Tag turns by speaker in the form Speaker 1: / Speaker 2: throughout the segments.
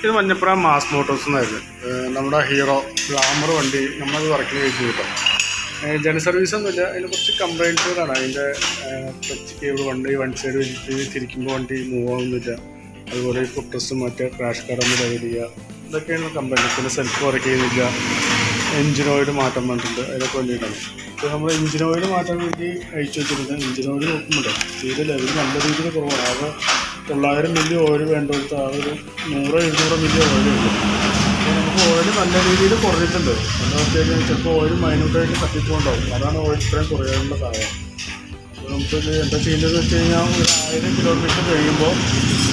Speaker 1: ഇത് Manjappuram mass Motors എന്നായിരുന്നു നമ്മുടെ ഹീറോ ഗ്ലാമർ വണ്ടി നമ്മളത് വർക്കിൽ വെച്ച് കിട്ടും. ജന സർവീസ് ഒന്നുമില്ല, അതിന് കുറച്ച് കംപ്ലൈൻറ്റുകളാണ്. അതിൻ്റെ ക്ലച്ച് കേബിൾ വൺ സൈഡ് വെച്ചിട്ട് തിരിക്കുമ്പോൾ വണ്ടി മൂവ് ആവുന്നില്ല, അതുപോലെ ഫുട്രസ്സും മറ്റേ ക്രാഷ് കാർഡൊന്നും വരിക, ഇതൊക്കെയാണ് കംപ്ലൈൻറ്റ്. പിന്നെ സെൽഫ് വർക്ക് ചെയ്യുന്നില്ല, എഞ്ചിൻ ഓയിൽ മാറ്റം വന്നിട്ടുണ്ട്, അതിനൊക്കെ വേണ്ടിയിട്ടാണ്. ഇപ്പോൾ നമ്മൾ എഞ്ചിൻ ഓയിൽ മാറ്റാൻ വേണ്ടി അയച്ചു വെച്ചിട്ടുണ്ട്. എഞ്ചിൻ ഓയിൽ നോക്കുമ്പോൾ തീരെ ലെവൽ നല്ല രീതിയിൽ കുറവാണ്. ആകെ 900 മില്ലി ഓയിൽ വേണ്ടടുത്ത് ആ ഒരു 100-200 മില്ലി ഓയിലുണ്ട്. അപ്പോൾ നമുക്ക് ഓയിൽ നല്ല രീതിയിൽ കുറഞ്ഞിട്ടുണ്ട്. എന്താ വെച്ച് കഴിഞ്ഞാൽ ചിലപ്പോൾ ഓയിൽ മൈന്യൂട്ടായിട്ട് കത്തിച്ചുകൊണ്ടാവും, അതാണ് ഓയിൽ ഇത്രയും കുറയാനുള്ള കാരണം. അപ്പോൾ നമുക്കിത് എന്താ ചെയ്യേണ്ടതെന്ന് വെച്ച് കഴിഞ്ഞാൽ ഒരു 1000 കിലോമീറ്റർ കഴിയുമ്പോൾ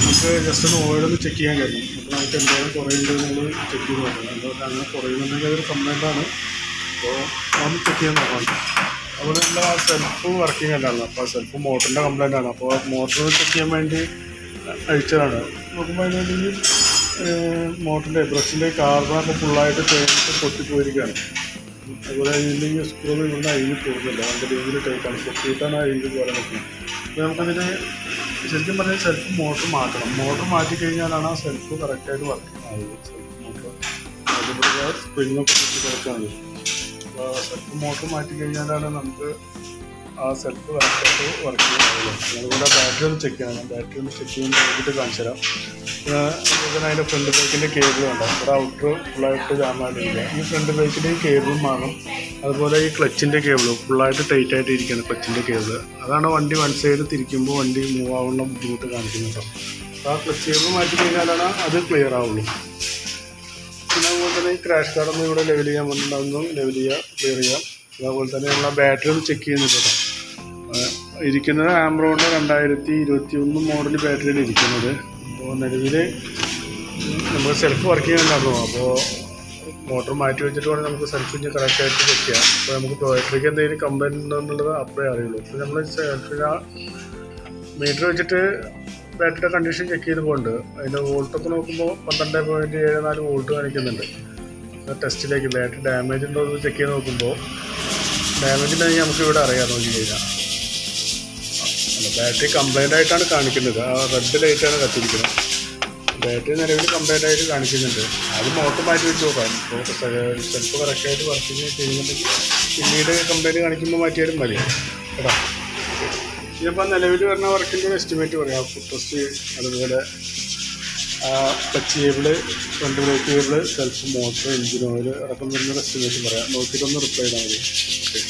Speaker 1: നമുക്ക് ജസ്റ്റ് ഒന്ന് ഓയിലൊന്ന് ചെക്ക് ചെയ്യാൻ കഴിയും. അപ്പോൾ നമുക്ക് എന്തായാലും കുറയുന്നത് നമ്മൾ ചെക്ക് ചെയ്ത് നോക്കണം. എന്താ അങ്ങനെ കുറയുന്നുണ്ടെങ്കിൽ അതൊരു കംപ്ലൈൻറ്റാണ്. അപ്പോൾ ഒന്ന് ചെക്ക് ചെയ്യാൻ നോക്കണം. അതുപോലെ നമ്മൾ ആ സെൽഫ് വർക്കിംഗ് അല്ലായിരുന്നു, അപ്പോൾ ആ സെൽഫ് മോട്ടറിൻ്റെ കംപ്ലൈൻറ്റാണ്. അപ്പോൾ മോട്ടർ ചെക്ക് ചെയ്യാൻ വേണ്ടി അയച്ചതാണ്. നോക്കുമ്പോൾ അതിനുവേണ്ടി മോട്ടറിൻ്റെ ബ്രഷിൻ്റെ കാർബണൊക്കെ ഫുള്ളായിട്ട് തേങ്ങിട്ട് പൊട്ടിപ്പോയിരിക്കുകയാണ്. അതുപോലെ ഇതിൻ്റെ ഈ സ്ക്രൂ ഇവിടെ അഴിഞ്ഞ് പോകുന്നില്ല, നല്ല രീതിയിൽ ടൈറ്റാണ്, പൊട്ടിയിട്ടാണ് അഴിഞ്ഞ് പോലെ നോക്കുന്നത്. അപ്പോൾ നമുക്കതിന് ശരിക്കും പറഞ്ഞാൽ സെൽഫ് മോട്ടർ മാറ്റണം. മോട്ടർ മാറ്റി കഴിഞ്ഞാലാണ് ആ സെൽഫ് കറക്റ്റായിട്ട് വർക്കിംഗ് ആവുന്നത്. സെൽഫ് മോട്ടർ അതുപോലെ സ്പ്രിങ്ങൊക്കെ പൊട്ടി കിടക്കുകയാണ്. അപ്പോൾ സെൽഫ് മോട്ടർ മാറ്റി കഴിഞ്ഞാലാണ് നമുക്ക് ആ സെൽഫ് കറക്റ്റായിട്ട് വർക്കിംഗ് ആവുള്ളൂ. അതുപോലെ ബാറ്ററി ഒന്ന് ചെക്ക് ചെയ്യണം. ബാറ്ററി ഒന്ന് ചെക്ക് ചെയ്യുമ്പോൾ നോക്കിയിട്ട് കാണിച്ചു തരാം. അതുപോലെ അതിൻ്റെ ഫ്രണ്ട് ബ്രേക്കിൻ്റെ കേബിൾ ഉണ്ടാകും. ഇവിടെ ഔട്ടർ ഫുള്ളായിട്ട് ജാമായിട്ടില്ല. ഈ ഫ്രണ്ട് ബ്രേക്കിൻ്റെ കേബിളും വാങ്ങും. അതുപോലെ ഈ ക്ലച്ചിൻ്റെ കേബിളും ഫുള്ളായിട്ട് ടൈറ്റായിട്ട് ഇരിക്കുകയാണ് ക്ലച്ചിൻ്റെ കേബിൾ. അതാണ് വണ്ടി വൺ സൈഡ് തിരിക്കുമ്പോൾ വണ്ടി മൂവ് ആവുന്ന ബുദ്ധിമുട്ട് കാണിക്കുന്നത്. അപ്പോൾ ആ ക്ലച്ച് കേബിൾ മാറ്റി കഴിഞ്ഞാലാണ് അത് ക്ലിയർ ആവുള്ളൂ. പിന്നെ അതുപോലെ തന്നെ ഈ ക്രാഷ് കാർഡൊന്നും ഇവിടെ ലെവൽ ചെയ്യാൻ വന്നിട്ടുണ്ടാകുന്നു, ലെവൽ ചെയ്യുക, ക്ലിയർ ചെയ്യാം. അതുപോലെ തന്നെ നമ്മൾ ആ ബാറ്ററി ഒന്ന് ചെക്ക് ചെയ്യുന്നുണ്ട്. ഇരിക്കുന്നത് ആംബ്രോണിൻ്റെ 2021 മോഡൽ ബാറ്ററിയാണ് ഇരിക്കുന്നത്. അപ്പോൾ നിലവിൽ നമുക്ക് സെൽഫ് വർക്ക് ചെയ്യുന്നുണ്ടായിരുന്നു. അപ്പോൾ മോട്ടർ മാറ്റി വെച്ചിട്ട് വേണം നമുക്ക് സെൽഫ് ഇനി കറക്റ്റായിട്ട് ചെക്ക് ചെയ്യാം. അപ്പോൾ നമുക്ക് ബാറ്ററിക്ക് എന്തെങ്കിലും കംപ്ലൈൻറ്റ് ഉണ്ടോ എന്നുള്ളത് അപ്പോഴേ അറിയുള്ളൂ. അപ്പോൾ നമ്മൾ സെൽഫിൽ ആ മീറ്റർ വെച്ചിട്ട് ബാറ്ററിയുടെ കണ്ടീഷൻ ചെക്ക് ചെയ്ത് പോകുന്നുണ്ട്. അതിൻ്റെ വോൾട്ടൊക്കെ നോക്കുമ്പോൾ 12.74 വോൾട്ട് കാണിക്കുന്നുണ്ട്. ടെസ്റ്റിലേക്ക് ബാറ്ററി ഡാമേജ് ഉണ്ടോ എന്ന് ചെക്ക് ചെയ്ത് നോക്കുമ്പോൾ ഡാമേജ് ഉണ്ടെങ്കിൽ നമുക്ക് ഇവിടെ അറിയാം. നോക്കി കഴിഞ്ഞാൽ ബാറ്ററി കംപ്ലൈൻ്റ് ആയിട്ടാണ് കാണിക്കുന്നത്. ആ റെഡ് ലൈറ്റാണ് കത്തിരിക്കുന്നത്. ബാറ്ററി നിലവിൽ കംപ്ലൈൻ്റ് ആയിട്ട് കാണിക്കുന്നുണ്ട്. അത് മോട്ടർ മാറ്റി വെച്ച് നോക്കാം. ഇപ്പോൾ സെൽഫ് കറക്റ്റായിട്ട് വർക്കിങ് ചെയ്യുന്നുണ്ടെങ്കിൽ പിന്നീട് കംപ്ലൈൻറ്റ് കാണിക്കുമ്പോൾ മാറ്റിയാലും മതി കേട്ടോ. ഇതിപ്പോൾ നിലവിൽ വരുന്ന വർക്കിൻ്റെ ഒരു എസ്റ്റിമേറ്റ് പറയാം. ഫുട്രസ്റ്റ്, അതുപോലെ clutch cable, front brake cable, self motor, engine oil അടക്കം വരുന്ന എസ്റ്റിമേറ്റ് പറയാം. നോക്കിയിട്ടൊന്ന് റിപ്ലൈ ചെയ്താൽ മതി. ഓക്കെ.